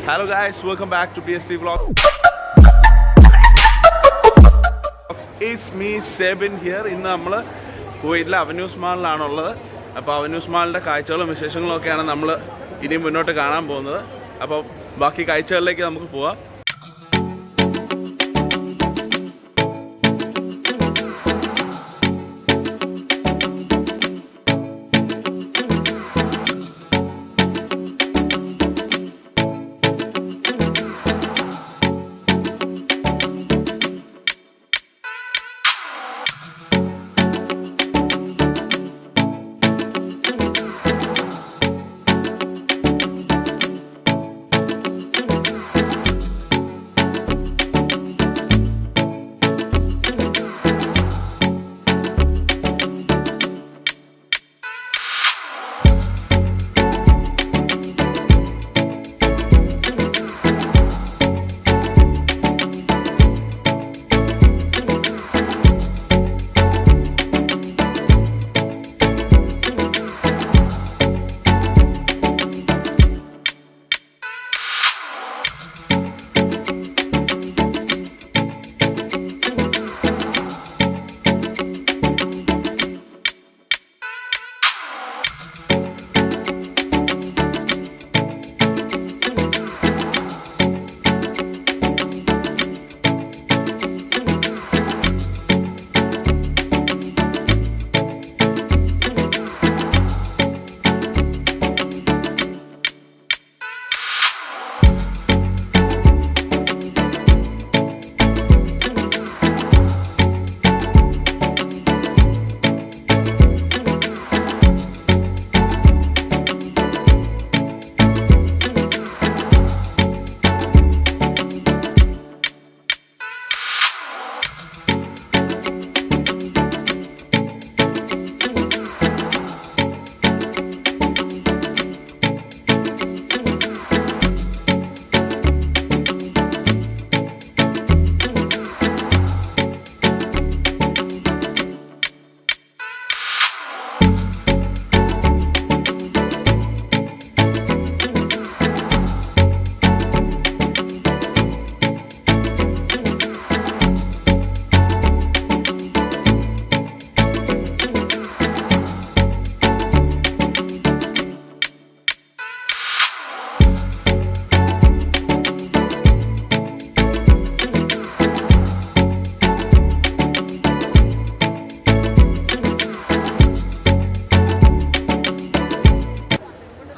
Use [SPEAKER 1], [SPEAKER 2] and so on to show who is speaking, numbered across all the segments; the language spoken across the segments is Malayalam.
[SPEAKER 1] Hello guys, welcome back to PSC Vlog. It's me Sebin here. ഇന്ന് നമ്മൾ കുവൈറ്റിലെ അവന്യൂസ് മാളിലാണുള്ളത്. അപ്പോൾ അവന്യൂസ് മാളിൻ്റെ കാഴ്ചകളും വിശേഷങ്ങളും ഒക്കെയാണ് നമ്മൾ ഇനി മുന്നോട്ട് കാണാൻ പോകുന്നത്. അപ്പോൾ ബാക്കി കാഴ്ചകളിലേക്ക് നമുക്ക് പോവാം.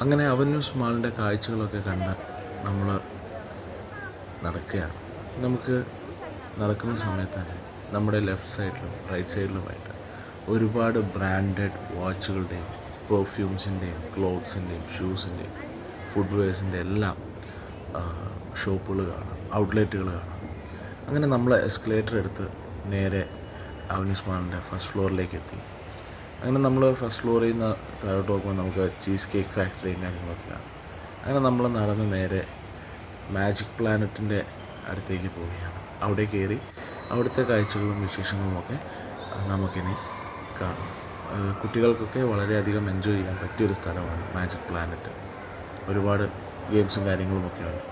[SPEAKER 1] അങ്ങനെ അവന്യൂസ് മാളിൻ്റെ കാഴ്ചകളൊക്കെ കണ്ട് നമ്മൾ നടക്കുകയാണ്. നമുക്ക് നടക്കുന്ന സമയത്ത് തന്നെ നമ്മുടെ ലെഫ്റ്റ് സൈഡിലും റൈറ്റ് സൈഡിലുമായിട്ട് ഒരുപാട് ബ്രാൻഡഡ് വാച്ചുകളുടെയും പെർഫ്യൂംസിൻ്റെയും ക്ലോത്ത്സിൻ്റെയും ഷൂസിൻ്റെയും ഫുഡ്വെയർസിൻ്റെ എല്ലാം ഷോപ്പുകൾ കാണാം, ഔട്ട്ലെറ്റുകൾ കാണാം. അങ്ങനെ നമ്മൾ എസ്കലേറ്റർ എടുത്ത് നേരെ അവന്യൂസ് മാളിൻ്റെ ഫസ്റ്റ് ഫ്ലോറിലേക്ക് എത്തി. അങ്ങനെ നമ്മൾ ഫസ്റ്റ് ഫ്ലോറിൽ നിന്ന് താഴോട്ട് നോക്കുമ്പോൾ നമുക്ക് ചീസ് കേക്ക് ഫാക്ടറിയും കാര്യങ്ങളൊക്കെ കാണാം. അങ്ങനെ നമ്മൾ നടന്ന് നേരെ മാജിക് പ്ലാനറ്റിൻ്റെ അടുത്തേക്ക് പോവുകയാണ്. അവിടെ കയറി അവിടുത്തെ കാഴ്ചകളും വിശേഷങ്ങളുമൊക്കെ നമുക്കിനി കാണാം. കുട്ടികൾക്കൊക്കെ വളരെയധികം എൻജോയ് ചെയ്യാൻ പറ്റിയൊരു സ്ഥലമാണ് മാജിക് പ്ലാനറ്റ്. ഒരുപാട് ഗെയിംസും കാര്യങ്ങളുമൊക്കെയുണ്ട്.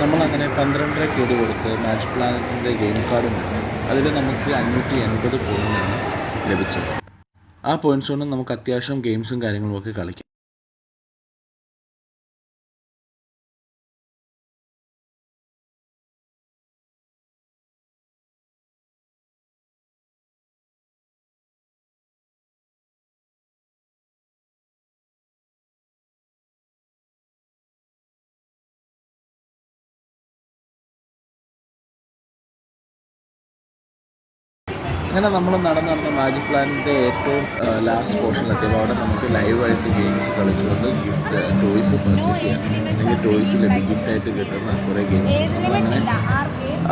[SPEAKER 1] നമ്മളങ്ങനെ 12.5 KD കൊടുത്ത് മാജിക് പ്ലാനറ്റിൻ്റെ ഗെയിം കാർഡ് മേടിച്ചു. അതിൽ നമുക്ക് 580 പോയിൻ്റാണ് ലഭിച്ചത്. ആ പോയിൻറ്റ്സ് കൊണ്ട് നമുക്ക് അത്യാവശ്യം ഗെയിംസും കാര്യങ്ങളുമൊക്കെ കളിക്കാം. അങ്ങനെ നമ്മൾ നടന്ന് മാജിക് പ്ലാനറ്റിൻ്റെ ഏറ്റവും ലാസ്റ്റ് പോർഷനിലെത്തിയപ്പോൾ അവിടെ നമുക്ക് ലൈവായിട്ട് ഗെയിംസ് കളിച്ചുകൊണ്ട് ഗിഫ്റ്റ് ടോയ്സ് പർച്ചേസ് ചെയ്യാം, അല്ലെങ്കിൽ ടോയ്സ് ഗിഫ്റ്റായിട്ട് കിട്ടുന്ന കുറേ ഗെയിംസ്. നമ്മളങ്ങനെ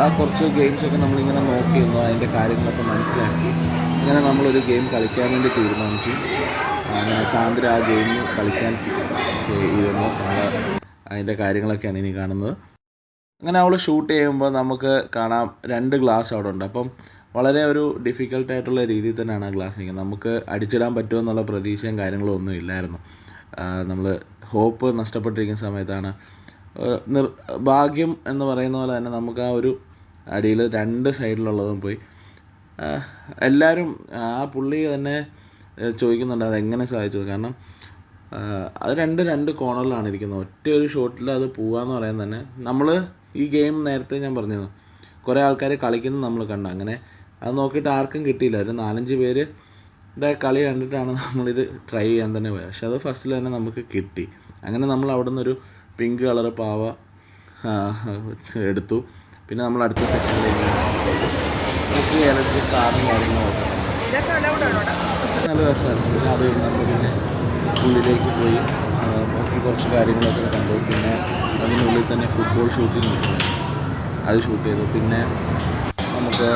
[SPEAKER 1] ആ കുറച്ച് ഗെയിംസൊക്കെ നമ്മളിങ്ങനെ നോക്കിയിരുന്നു, അതിൻ്റെ കാര്യങ്ങളൊക്കെ മനസ്സിലാക്കി ഇങ്ങനെ നമ്മളൊരു ഗെയിം കളിക്കാൻ വേണ്ടി തീരുമാനിച്ചു. അങ്ങനെ സാന്ദ്ര ആ ഗെയിം കളിക്കാൻ ഇരുന്നു. അതിൻ്റെ കാര്യങ്ങളൊക്കെയാണ് ഇനി കാണുന്നത്. അങ്ങനെ അവൾ ഷൂട്ട് ചെയ്യുമ്പോൾ നമുക്ക് കാണാം 2 ഗ്ലാസ് അവിടെ ഉണ്ട്. അപ്പം വളരെ ഒരു ഡിഫിക്കൽട്ടായിട്ടുള്ള രീതിയിൽ തന്നെയാണ് ആ ഗ്ലാസ് നിൽക്കുന്നത്. നമുക്ക് അടിച്ചിടാൻ പറ്റുമോ എന്നുള്ള പ്രതീക്ഷയും കാര്യങ്ങളും ഒന്നും ഇല്ലായിരുന്നു. നമ്മൾ ഹോപ്പ് നഷ്ടപ്പെട്ടിരിക്കുന്ന സമയത്താണ് ഭാഗ്യം എന്ന് പറയുന്ന പോലെ തന്നെ നമുക്ക് ആ ഒരു അടിയിൽ 2 സൈഡിലുള്ളതും പോയി. എല്ലാവരും ആ പുള്ളി തന്നെ ചോദിക്കുന്നുണ്ട് അതെങ്ങനെ സാധിച്ചത്. കാരണം അത് രണ്ട് കോർണറിലാണ് ഇരിക്കുന്നത്. ഒറ്റ ഒരു ഷോട്ടിൽ അത് പോകാമെന്ന് പറയുന്നത് തന്നെ നമ്മൾ ഈ ഗെയിം നേരത്തെ ഞാൻ പറഞ്ഞിരുന്നു കുറേ ആൾക്കാർ കളിക്കുന്നത് നമ്മൾ കണ്ടു. അങ്ങനെ അത് നോക്കിയിട്ട് ആർക്കും കിട്ടിയില്ല. ഒരു 4-5 പേരുടെ കളി കണ്ടിട്ടാണ് നമ്മളിത് ട്രൈ ചെയ്യാൻ തന്നെ പോയത്. പക്ഷെ അത് ഫസ്റ്റിൽ തന്നെ നമുക്ക് കിട്ടി. അങ്ങനെ നമ്മൾ അവിടെ നിന്നൊരു പിങ്ക് കളറ് പാവ എടുത്തു. പിന്നെ നമ്മൾ അടുത്ത സെക്ഷനിലേക്ക് നമുക്ക് ഇലക്ട്രിക് കാറും കാര്യങ്ങളൊക്കെ നല്ല രസമായിരുന്നു. പിന്നെ അത് നമ്മൾ പിന്നെ ഉള്ളിലേക്ക് പോയി ബാക്കി കുറച്ച് കാര്യങ്ങളൊക്കെ കണ്ടു. പിന്നെ അതിനുള്ളിൽ തന്നെ ഫുട്ബോൾ ഷൂട്ടിംഗ് ഉണ്ടായിരുന്നു, അത് ഷൂട്ട് ചെയ്തു. പിന്നെ നമുക്ക്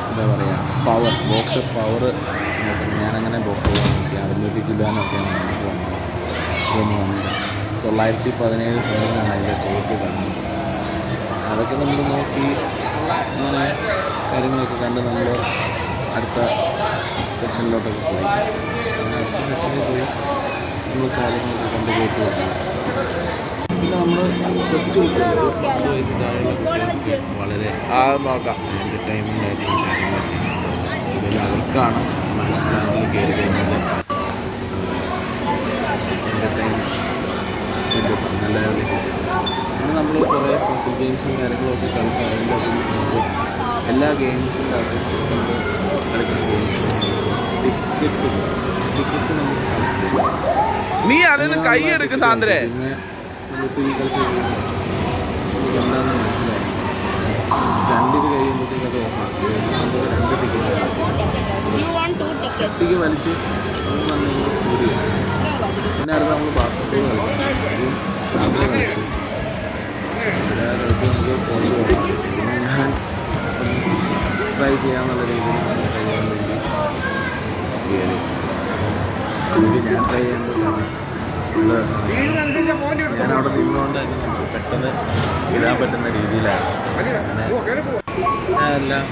[SPEAKER 1] എന്താ പറയുക ബോക്സർ പവർ നോക്കുന്നു. ഞാനങ്ങനെ ബോക്സ് ചെയ്യാൻ നോക്കി. 600 കിലോനൊക്കെയാണ് നമുക്ക് വന്നത്. ഇതൊന്നും വന്നില്ല. 917 സമയമാണ് അതിൻ്റെ ടോപ്പ് കാണുന്നത്. അതൊക്കെ നമ്മൾ നോക്കി അങ്ങനെ കാര്യങ്ങളൊക്കെ കണ്ട് നമ്മൾ അടുത്ത സെക്ഷനിലോട്ടൊക്കെ പോയി. പിന്നെ അടുത്ത സെക്ഷനിൽ പോയി നമ്മൾ കാര്യങ്ങളൊക്കെ കണ്ട് പോയിട്ട് വന്നു. പിന്നെ നമ്മൾ കൊച്ചു കുട്ടികൾ 10 വയസ്സിൽ താഴെയുള്ള കുട്ടികൾക്ക് വളരെ എൻ്റർടൈൻമെൻ്റ് ആയിട്ടുള്ള കാര്യങ്ങളൊക്കെ ഇതിൽ അവർക്കാണ് മനസ്സിലാവുന്നത് കയറി കഴിഞ്ഞാൽ എൻ്റർടൈൻമെൻറ്റ് നല്ല ലെവലിൽ. പിന്നെ നമ്മൾ കുറേ പസിൽ ഗെയിംസും കാര്യങ്ങളൊക്കെ കളിച്ച് അതിൻ്റെ അതിൽ നമുക്ക് എല്ലാ ഗെയിംസിൻ്റെ അകത്ത് നമ്മൾ കളിക്കുന്ന ഗെയിംസ് ടിക്കറ്റ്സ് നമുക്ക് കളിക്കും.
[SPEAKER 2] നീ അതിന് കൈ എടുക്ക് സാന്ദ്രേ.
[SPEAKER 1] പിന്നെ നമ്മളിപ്പോൾ ഈ കളിച്ച് എന്താണെന്ന് മനസ്സിലായി. 2 ഇത് കഴിയുമ്പോഴത്തേക്ക് അത് ഓഫാക്കി 2 ടിക്കറ്റ് വലിച്ച് നമ്മൾ കൂടി. പിന്നെ അടുത്ത് നമ്മൾ ബാസ്കറ്റ്ബോൾ കളിക്കും. സാന്ദ്ര കളിച്ചു. നമുക്ക് കൊണ്ടുപോകണം. പിന്നെ ഞാൻ ട്രൈ ചെയ്യാമെന്നുള്ള രീതിയിൽ ട്രൈ ചെയ്യാൻ വേണ്ടി കയറി. ഞാൻ ട്രൈ ചെയ്യുമ്പോഴാണ് നല്ല രസമാണ്. ഞാനവിടെ നിന്നുകൊണ്ട് തന്നെ നമുക്ക് പെട്ടെന്ന് ഇടാൻ പറ്റുന്ന രീതിയിലാണ്. ഞാനെല്ലാം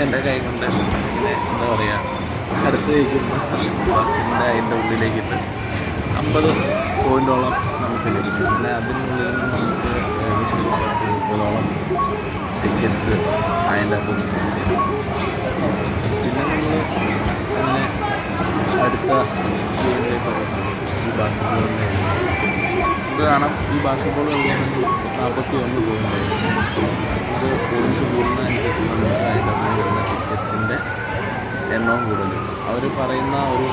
[SPEAKER 1] എൻ്റെ കൈ കൊണ്ട് ഇങ്ങനെ എന്താ പറയുക അടുത്ത് വയ്ക്കുന്ന അതിൻ്റെ ഉള്ളിലേക്കിട്ട് 50 പോയിൻ്റോളം നമുക്ക് ലഭിക്കും. പിന്നെ അതിനുള്ളിൽ നിന്ന് നമുക്ക് 30ഓളം ടിക്കറ്റ്സ് അതിൻ്റെ അകത്ത്. പിന്നെ നമ്മൾ അങ്ങനെ അടുത്ത ഗെയിമിലേക്കൊക്കെ ഈ ബാസ്കറ്റ്ബോളിൻ്റെ നമുക്ക് കാണാം. ഈ ബാസ്കറ്റ്ബോൾ കളിക്കാൻ വേണ്ടി 41 പോയിൻ്റായിരുന്നു. അത് പോയിൻറ്റ്സ് കൂടുന്നതനുസരിച്ച് നമുക്ക് അതിൻ്റെ അകത്ത് വരുന്ന ടിക്കറ്റ്സിൻ്റെ എണ്ണവും കൂടുതൽ. അവർ പറയുന്ന ഒരു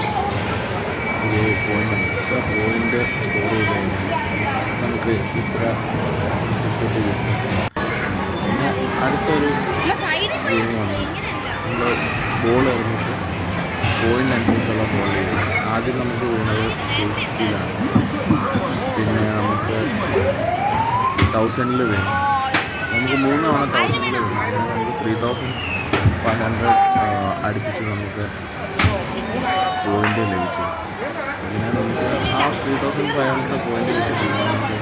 [SPEAKER 1] പോയിൻ്റ് ഉണ്ട്. ഇത്ര പോയിൻ്റ് സ്കോർ ചെയ്ത് കഴിഞ്ഞാൽ നമുക്ക് ഇത്ര ടിക്കറ്റ് കിട്ടും. പിന്നെ അടുത്തൊരു ഗെയിമാണ് നമ്മൾ ബോൾ എറിഞ്ഞിട്ട് പോയിൻ്റ് അനുസരിച്ചുള്ള ബോൾ ചെയ്യും. ആദ്യം നമുക്ക് വീണത് 250-ലാണ്. പിന്നെ നമുക്ക് 1000-ൽ വീണു. നമുക്ക് 3 തവണ 1000-ൽ വീണു. അങ്ങനെ നമുക്ക് 3500 അടുപ്പിച്ച് നമുക്ക് പോയിൻ്റ് ലഭിക്കും. അങ്ങനെ നമുക്ക് ആ 3500 പോയിൻ്റ് കിട്ടിയിട്ട് നമുക്ക്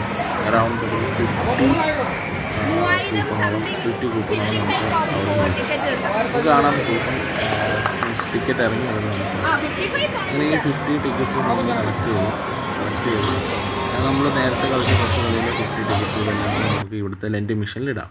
[SPEAKER 1] അറൗണ്ട് ഒരു 50 കൂപ്പണോളം നമുക്ക് അവിടെ കാണാൻ ടിക്കറ്റ് ഇറങ്ങി വരുന്നത്. അങ്ങനെ ഈ 50 ടിക്കറ്റ്സ് നമ്മൾ കളക്ട് ചെയ്തു. നമ്മൾ നേരത്തെ കളിച്ച കുറച്ച് കളിയിലെ 50 ടിക്കറ്റ്സുകളെല്ലാം നമുക്ക് ഇവിടുത്തെ ലെൻഡ് മിഷനിലിടാം.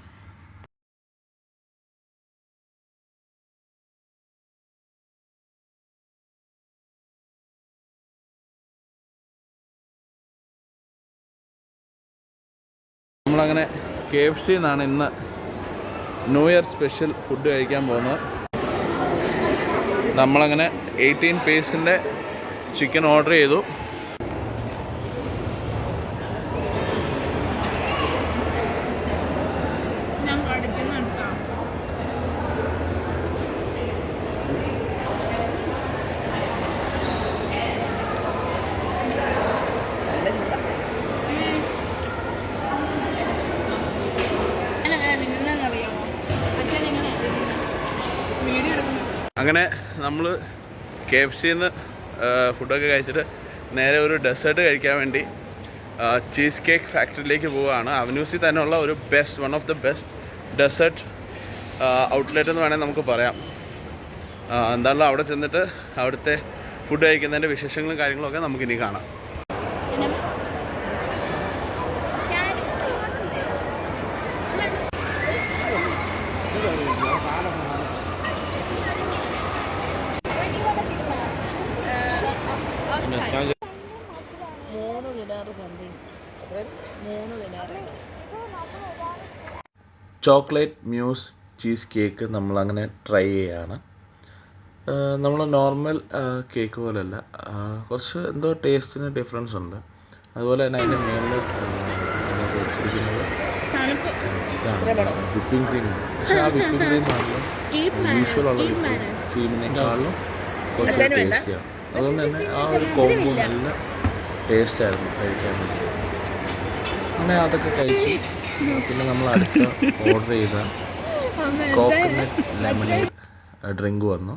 [SPEAKER 1] നമ്മളങ്ങനെ KFC എന്നാണ് ഇന്ന് ന്യൂ ഇയർ സ്പെഷ്യൽ ഫുഡ് കഴിക്കാൻ പോകുന്നത്. നമ്മളങ്ങനെ 18 പീസിൻ്റെ ചിക്കൻ ഓർഡർ ചെയ്തു. അങ്ങനെ നമ്മൾ KFCന്ന് ഫുഡൊക്കെ കഴിച്ചിട്ട് നേരെ ഒരു ഡെസേർട്ട് കഴിക്കാൻ വേണ്ടി ചീസ് കേക്ക് ഫാക്ടറിയിലേക്ക് പോവുകയാണ്. അവന്യൂസിൽ തന്നെയുള്ള ഒരു one of the best dessert outlet എന്ന് വേണമെങ്കിൽ നമുക്ക് പറയാം. എന്തായാലും അവിടെ ചെന്നിട്ട് അവിടുത്തെ ഫുഡ് കഴിക്കുന്നതിൻ്റെ വിശേഷങ്ങളും കാര്യങ്ങളൊക്കെ നമുക്കിനി കാണാം. ചോക്ലേറ്റ് മ്യൂസ് ചീസ് കേക്ക് നമ്മളങ്ങനെ ട്രൈ ചെയ്യുകയാണ്. നമ്മൾ നോർമൽ കേക്ക് പോലെയല്ല, കുറച്ച് എന്തോ ടേസ്റ്റിന് ഡിഫറൻസ് ഉണ്ട്. അതുപോലെ തന്നെ അതിൻ്റെ മേളിൽ നമുക്ക് വെച്ചിരിക്കുന്നത് ഇതാണ് വിപ്പിംഗ് ക്രീം. പക്ഷേ ആ വിപ്പിംഗ് ക്രീം ആണെങ്കിലും യൂഷ്വൽ ഉള്ള വിപ്പിംഗ് ക്രീമിനേക്കാളും കുറച്ച് ടേസ്റ്റിയാണ്. അതുകൊണ്ട് തന്നെ ആ ഒരു കോംബോ നല്ല ടേസ്റ്റായിരുന്നു കഴിക്കാൻ വേണ്ടി. അങ്ങനെ അതൊക്കെ കഴിച്ചു. പിന്നെ നമ്മൾ അടുത്ത ഓർഡർ ചെയ്ത കോക്കനട്ട് ലെമണേഡ് ഡ്രിങ്ക് വന്നു.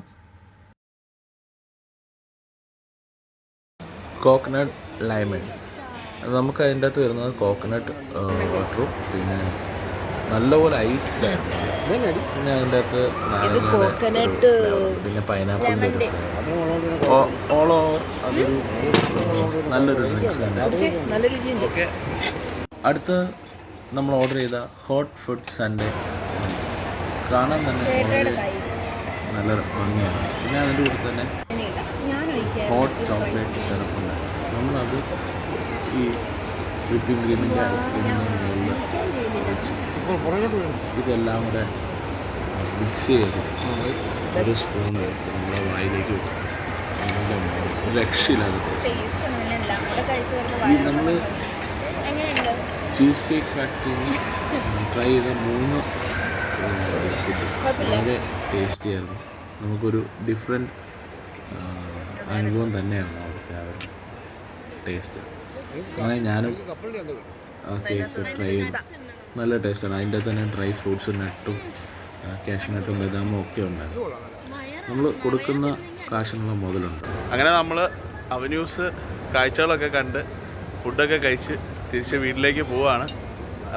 [SPEAKER 1] കോക്കനട്ട് ലൈമേഡ്. നമുക്ക് അതിൻ്റെ അകത്ത് വരുന്നത് കോക്കനട്ട് വാട്ടറും പിന്നെ നല്ലപോലെ ഐസ് പിന്നെ അതിൻ്റെ അകത്ത് നാരങ്ങയുടെ പിന്നെ പൈനാപ്പിളിൻ്റെ ഒരു ഓൾ ഓവർ അതൊരു നല്ലൊരു ഡ്രിങ്ക്സ് തന്നെ. ഓക്കെ, അടുത്ത നമ്മൾ ഓർഡർ ചെയ്ത ഹോട്ട് ഫുഡ് സൺഡേ കാണാൻ തന്നെ വളരെ നല്ല ഭംഗിയാണ്. പിന്നെ അതിൻ്റെ കൂടെ തന്നെ ഹോട്ട് ചോക്ലേറ്റ് സിറപ്പുണ്ട്. നമ്മളത് ഈ വിപ്പിംഗ് ക്രീമിൻ്റെ ഐസ്ക്രീമിൻ്റെ മുകളിൽ വെച്ച് ഇതെല്ലാം കൂടെ മിക്സ് ചെയ്ത് ഒരു സ്പൂൺ എടുത്ത് നമ്മളെ വായിലേക്ക് വെക്കും. രക്ഷയില്ലാതെ ഈ നമ്മൾ ചീസ് കേക്ക് ഫാക്ടറിയിൽ ട്രൈ ചെയ്ത 3 ഫുഡ് വളരെ ടേസ്റ്റിയായിരുന്നു. നമുക്കൊരു ഡിഫറെൻറ്റ് അനുഭവം തന്നെയായിരുന്നു അവിടുത്തെ ആ ഒരു ടേസ്റ്റ്. അങ്ങനെ ഞാനും ആ കേക്ക് ട്രൈ ചെയ്തു. നല്ല ടേസ്റ്റാണ്. അതിൻ്റെ തന്നെ ഡ്രൈ ഫ്രൂട്ട്സും നട്ടും കാഷ്യൂനട്ടും ബദാമും ഒക്കെ ഉണ്ടായിരുന്നു. നമ്മൾ കൊടുക്കുന്ന കാശിനുള്ള മുതലുണ്ട്. അങ്ങനെ നമ്മൾ അവന്യൂസ് കാഴ്ചകളൊക്കെ കണ്ട് ഫുഡൊക്കെ കഴിച്ച് തിരിച്ച് വീട്ടിലേക്ക് പോവുകയാണ്.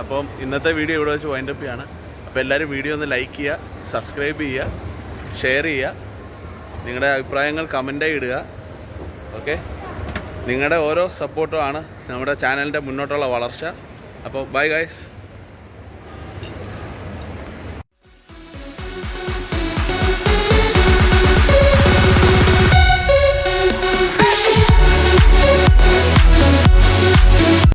[SPEAKER 1] അപ്പം ഇന്നത്തെ വീഡിയോ ഇവിടെ വെച്ച് വൈൻഡപ്പ് ചെയ്യാണ്. അപ്പോൾ എല്ലാവരും വീഡിയോ ഒന്ന് ലൈക്ക് ചെയ്യുക, സബ്സ്ക്രൈബ് ചെയ്യുക, ഷെയർ ചെയ്യുക, നിങ്ങളുടെ അഭിപ്രായങ്ങൾ കമൻറ്റായി ഇടുക. ഓക്കെ, നിങ്ങളുടെ ഓരോ സപ്പോർട്ടുമാണ് നമ്മുടെ ചാനലിൻ്റെ മുന്നോട്ടുള്ള വളർച്ച. അപ്പോൾ ബൈ ഗൈസ്.